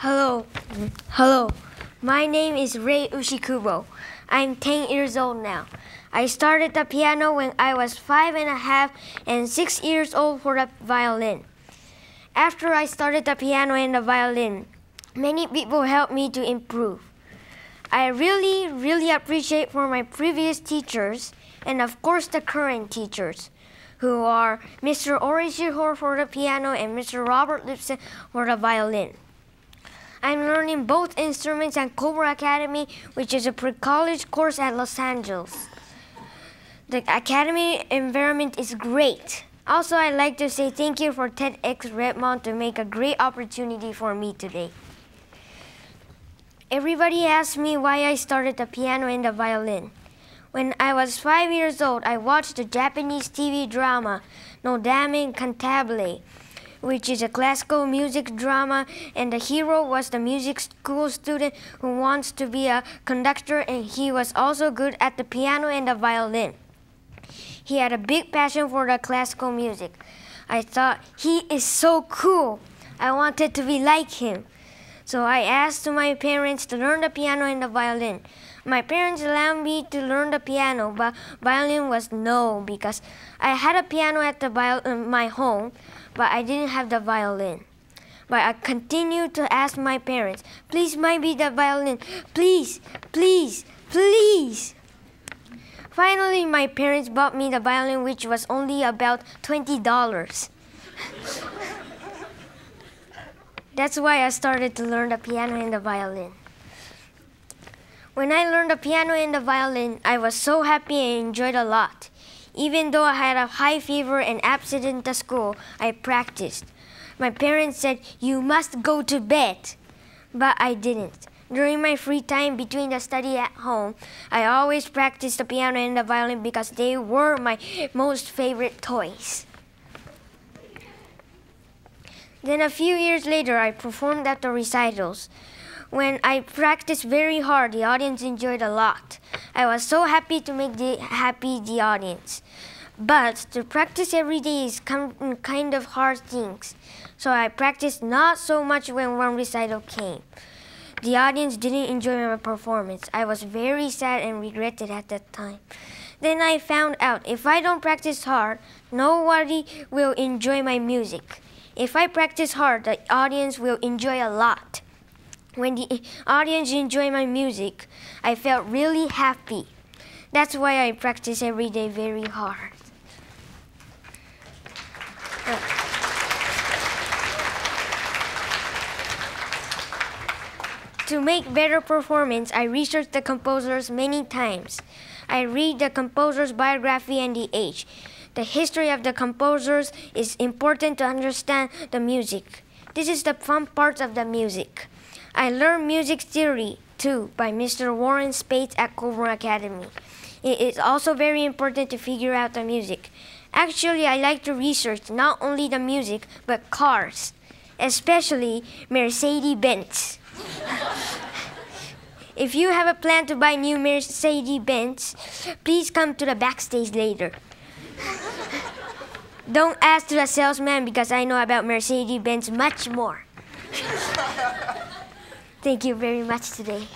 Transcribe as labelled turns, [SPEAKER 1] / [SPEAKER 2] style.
[SPEAKER 1] Hello. Hello. My name is Ray Ushikubo. I'm 10 years old now. I started the piano when I was 5.5 and 6 years old for the violin. After I started the piano and the violin, many people helped me to improve. I really appreciate for my previous teachers and of course the current teachers, who are Mr. Ory Shihor for the piano and Mr. Robert Lipsett for the violin. I'm learning both instruments at Colburn Academy, which is a pre-college course at Los Angeles. The academy environment is great. Also, I'd like to say thank you for TEDxRedmond to make a great opportunity for me today. Everybody asks me why I started the piano and the violin. When I was 5 years old, I watched the Japanese TV drama Nodame Cantabile, which is a classical music drama, and the hero was the music school student who wants to be a conductor, and he was also good at the piano and the violin. He had a big passion for the classical music. I thought, he is so cool. I wanted to be like him. So I asked my parents to learn the piano and the violin. My parents allowed me to learn the piano, but violin was no, because I had a piano at my home, but I didn't have the violin. But I continued to ask my parents, please might be the violin, please, please, please. Finally, my parents bought me the violin, which was only about $20. That's why I started to learn the piano and the violin. When I learned the piano and the violin, I was so happy and enjoyed a lot. Even though I had a high fever and absent in the school, I practiced. My parents said, you must go to bed. But I didn't. During my free time between the study at home, I always practiced the piano and the violin because they were my most favorite toys. Then a few years later, I performed at the recitals. When I practiced very hard, the audience enjoyed a lot. I was so happy to make the audience. But to practice every day is kind of hard things. So I practiced not so much when one recital came. The audience didn't enjoy my performance. I was very sad and regretted at that time. Then I found out if I don't practice hard, nobody will enjoy my music. If I practice hard, the audience will enjoy a lot. When the audience enjoyed my music, I felt really happy. That's why I practice every day very hard. To make better performance, I researched the composers many times. I read the composer's biography and the age. The history of the composers is important to understand the music. This is the fun part of the music. I learned music theory, too, by Mr. Warren Spates at Colburn Academy. It is also very important to figure out the music. Actually, I like to research not only the music, but cars, especially Mercedes-Benz. If you have a plan to buy new Mercedes-Benz, please come to the backstage later. Don't ask the salesman because I know about Mercedes-Benz much more. Thank you very much today.